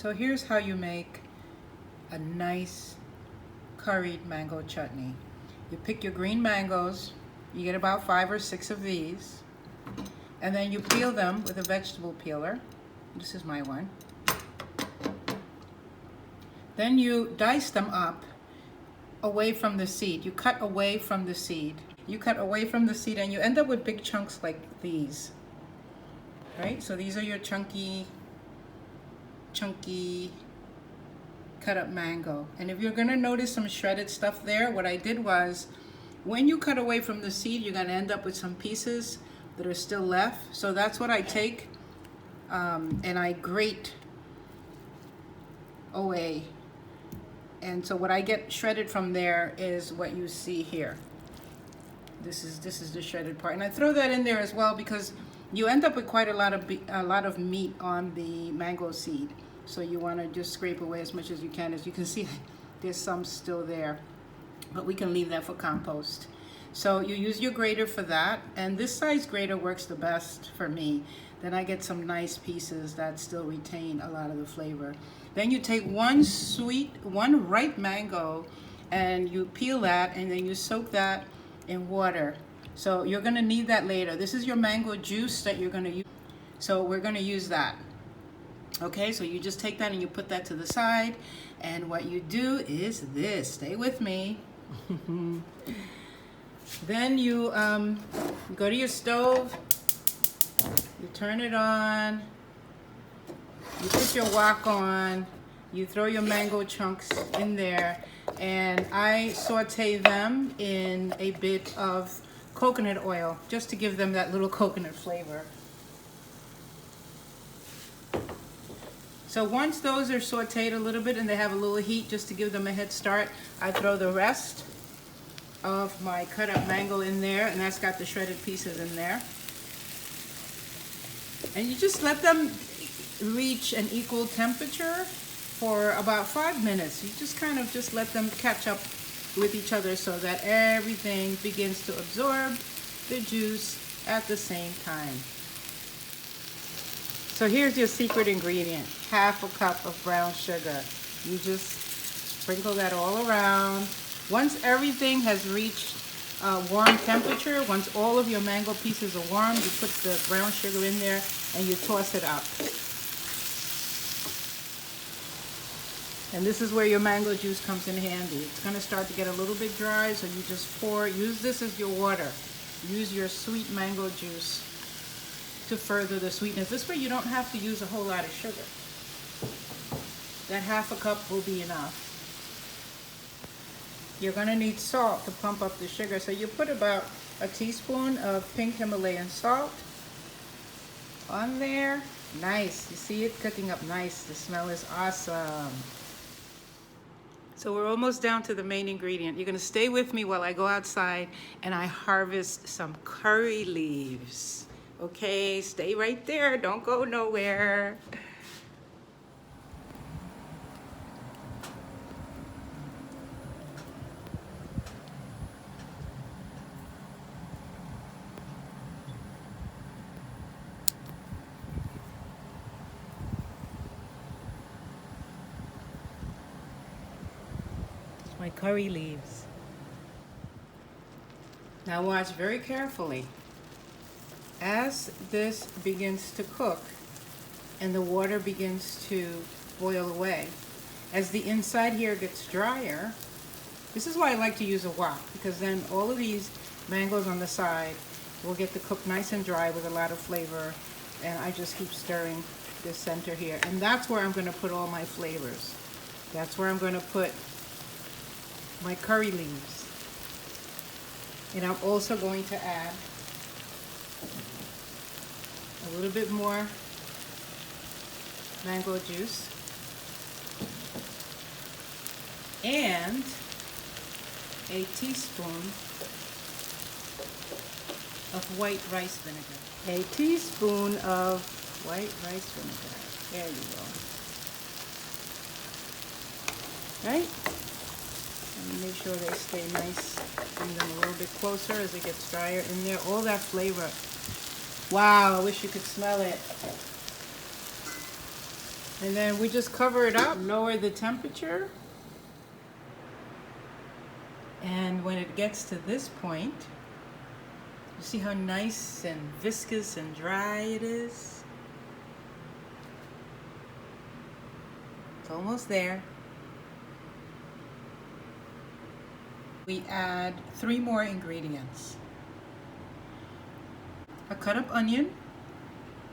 So here's how you make a nice curried mango chutney. You pick your green mangoes, you get about 5 or 6 of these, and then you peel them with a vegetable peeler. This is my one. Then you dice them up away from the seed. You cut away from the seed. You cut away from the seed and you end up with big chunks like these. Right? So these are your chunky cut up mango. And if you're gonna notice some shredded stuff there, what I did was, when you cut away from the seed, you're gonna end up with some pieces that are still left. So that's what I take and I grate away. And so what I get shredded from there is what you see here. This is the shredded part, and I throw that in there as well because you end up with quite a lot of meat on the mango seed. So you want to just scrape away as much as you can. As you can see, there's some still there, but we can leave that for compost. So you use your grater for that, and this size grater works the best for me. Then I get some nice pieces that still retain a lot of the flavor. Then you take one ripe mango and you peel that, and then you soak that in water. So you're gonna need that later. This is your mango juice that you're gonna use. So we're gonna use that. Okay, so you just take that and you put that to the side. And what you do is this, stay with me. Then you go to your stove, you turn it on, you put your wok on, you throw your mango chunks in there, and I saute them in a bit of coconut oil just to give them that little coconut flavor. So once those are sauteed a little bit and they have a little heat just to give them a head start, I throw the rest of my cut up mango in there, and that's got the shredded pieces in there. And you just let them reach an equal temperature for about 5 minutes. You just kind of just let them catch up with each other so that everything begins to absorb the juice at the same time. So here's your secret ingredient, 1/2 cup of brown sugar. You just sprinkle that all around. Once everything has reached warm temperature, once all of your mango pieces are warm, you put the brown sugar in there and you toss it up. And this is where your mango juice comes in handy. It's going to start to get a little bit dry, so you just use this as your water. Use your sweet mango juice to further the sweetness. This way you don't have to use a whole lot of sugar. That 1/2 cup will be enough. You're going to need salt to pump up the sugar, so you put about a teaspoon of pink Himalayan salt on there. Nice. You see it cooking up nice. The smell is awesome. So we're almost down to the main ingredient. You're going to stay with me while I go outside and I harvest some curry leaves. Okay, stay right there. Don't go nowhere. My curry leaves. Now watch very carefully. As this begins to cook and the water begins to boil away, as the inside here gets drier, this is why I like to use a wok, because then all of these mangoes on the side will get to cook nice and dry with a lot of flavor, and I just keep stirring this center here. And that's where I'm going to put all my flavors. That's where I'm going to put my curry leaves. And I'm also going to add a little bit more mango juice and a teaspoon of white rice vinegar. A teaspoon of white rice vinegar. There you go. Right? And make sure they stay nice. Bring them a little bit closer as it gets drier in there. All that flavor. Wow, I wish you could smell it. And then we just cover it up, lower the temperature. And when it gets to this point, you see how nice and viscous and dry it is? It's almost there. We add 3 more ingredients. A cut up onion,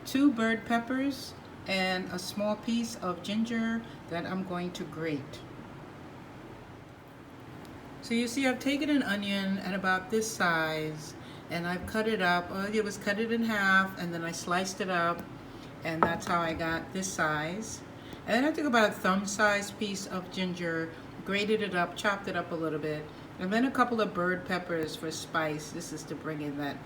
2 bird peppers, and a small piece of ginger that I'm going to grate. So you see I've taken an onion at about this size and I've cut it up. All I did was cut it in half and then I sliced it up, and that's how I got this size. And then I took about a thumb-sized piece of ginger, grated it up, chopped it up a little bit, and then a couple of bird peppers for spice. This is to bring in that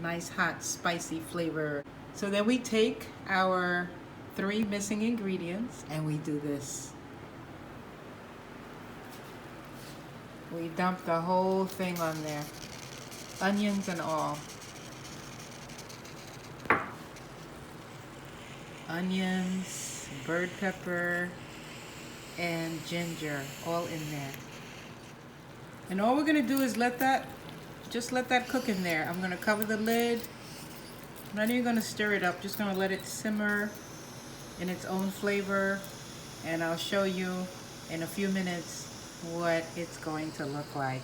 nice hot spicy flavor. So then we take our 3 missing ingredients and we do this. We dump the whole thing on there, onions and all. Onions, bird pepper, and ginger all in there. And all we're gonna do is just let that cook in there. I'm gonna cover the lid. I'm not even gonna stir it up, just gonna let it simmer in its own flavor, and I'll show you in a few minutes what it's going to look like.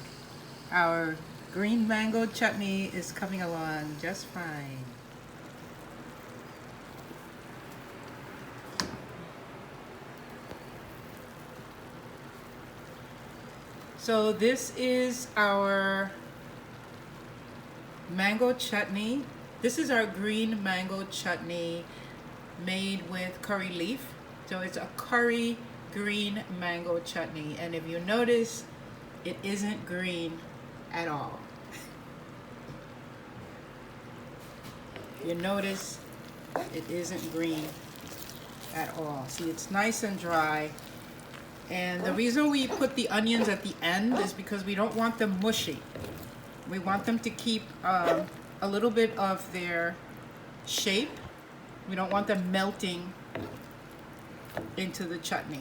Our green mango chutney is coming along just fine. So this is our mango chutney. This is our green mango chutney made with curry leaf. So it's a curry green mango chutney, and if you notice, it isn't green at all. You notice it isn't green at all. See, it's nice and dry. And the reason we put the onions at the end is because we don't want them mushy. We want them to keep a little bit of their shape. We don't want them melting into the chutney.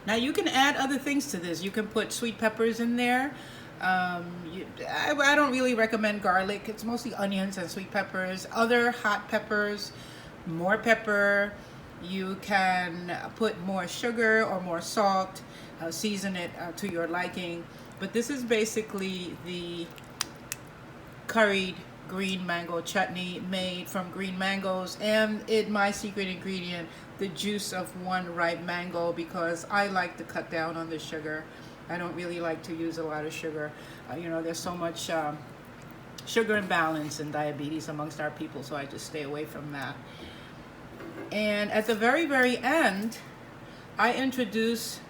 Now you can add other things to this. You can put sweet peppers in there. I don't really recommend garlic. It's mostly onions and sweet peppers. Other hot peppers, more pepper. You can put more sugar or more salt, season it to your liking. But this is basically the curried green mango chutney made from green mangoes, and my secret ingredient, the juice of 1 ripe mango, because I like to cut down on the sugar. I don't really like to use a lot of sugar. You know, there's so much sugar imbalance and diabetes amongst our people, so I just stay away from that. And at the very, very end, I introduce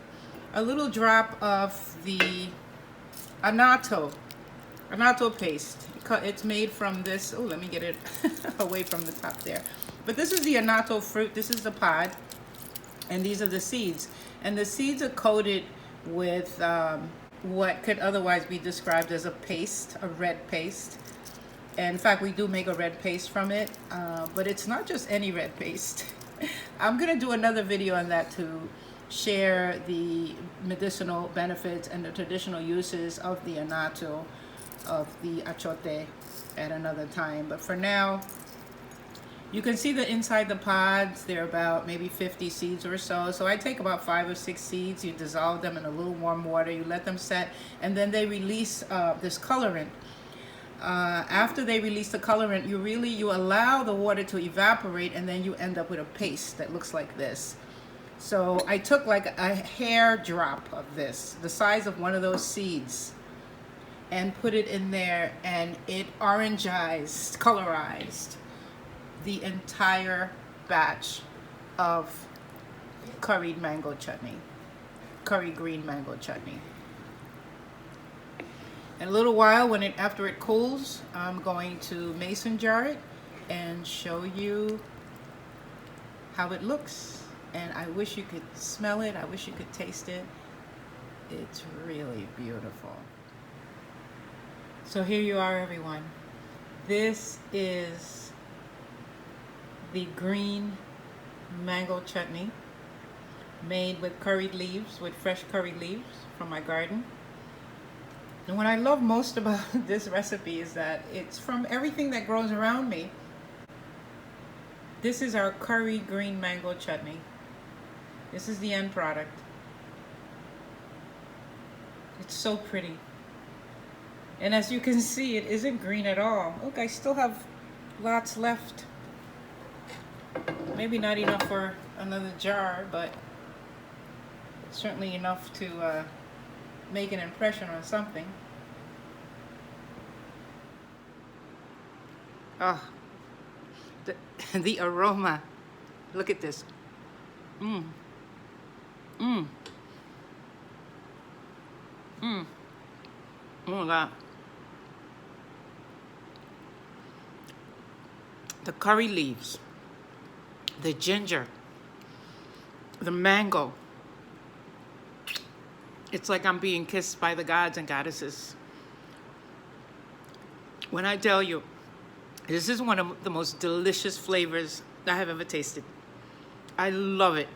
a little drop of the annatto paste. It's made from this, oh, let me get it away from the top there. But this is the annatto fruit. This is the pod, and these are the seeds. And the seeds are coated with what could otherwise be described as a paste, a red paste. And in fact, we do make a red paste from it, but it's not just any red paste. I'm gonna do another video on that to share the medicinal benefits and the traditional uses of the annatto, of the achote, at another time. But for now, you can see that inside the pods, there are about maybe 50 seeds or so. So I take about 5 or 6 seeds, you dissolve them in a little warm water, you let them set, and then they release this colorant. After they release the colorant, you allow the water to evaporate, and then you end up with a paste that looks like this. So I took like a hair drop of this, the size of one of those seeds, and put it in there, and it orangized, colorized the entire batch of curried mango chutney, curry green mango chutney. In a little while, after it cools, I'm going to mason jar it and show you how it looks. And I wish you could smell it. I wish you could taste it. It's really beautiful. So here you are, everyone. This is the green mango chutney. made with curried leaves, with fresh curried leaves from my garden. And what I love most about this recipe is that it's from everything that grows around me. This is our curry green mango chutney. This is the end product. It's so pretty. And as you can see, it isn't green at all. Look, I still have lots left. Maybe not enough for another jar, but certainly enough to make an impression on something. Oh, the aroma. Look at this. Mmm. Mmm. Mmm. Oh my God. The curry leaves, the ginger, the mango. It's like I'm being kissed by the gods and goddesses. When I tell you, this is one of the most delicious flavors I have ever tasted. I love it.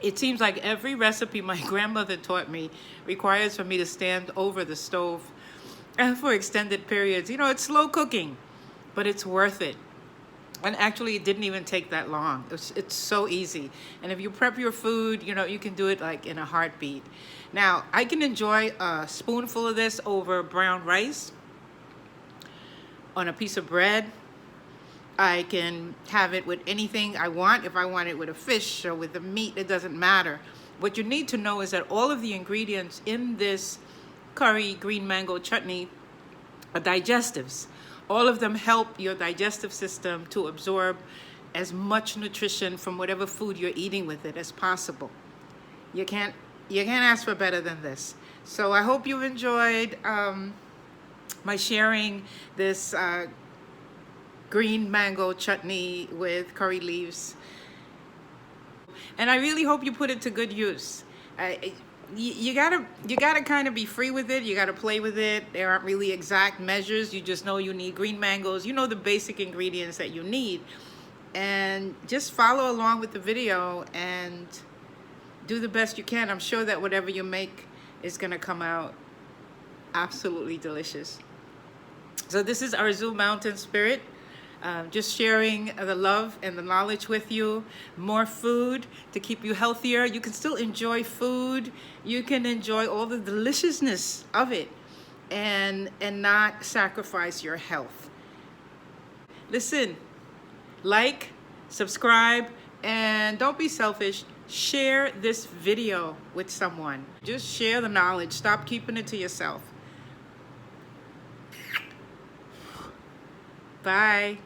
It seems like every recipe my grandmother taught me requires for me to stand over the stove and for extended periods. You know, it's slow cooking, but it's worth it. And actually, it didn't even take that long. It's so easy. And if you prep your food, you know, you can do it like in a heartbeat. Now, I can enjoy a spoonful of this over brown rice, on a piece of bread. I can have it with anything I want. If I want it with a fish or with the meat, it doesn't matter. What you need to know is that all of the ingredients in this curry green mango chutney are digestives. All of them help your digestive system to absorb as much nutrition from whatever food you're eating with it as possible. You can't ask for better than this. So I hope you've enjoyed my sharing this green mango chutney with curry leaves. And I really hope you put it to good use. You gotta kind of be free with it. You gotta play with it. There aren't really exact measures. You just know you need green mangoes. You know the basic ingredients that you need. And just follow along with the video and do the best you can. I'm sure that whatever you make is gonna come out absolutely delicious. So this is Arzu Mountain Spirit. Just sharing the love and the knowledge with you. More food to keep you healthier. You can still enjoy food. You can enjoy all the deliciousness of it and not sacrifice your health. Listen, like, subscribe, and don't be selfish. Share this video with someone. Just share the knowledge. Stop keeping it to yourself. Bye.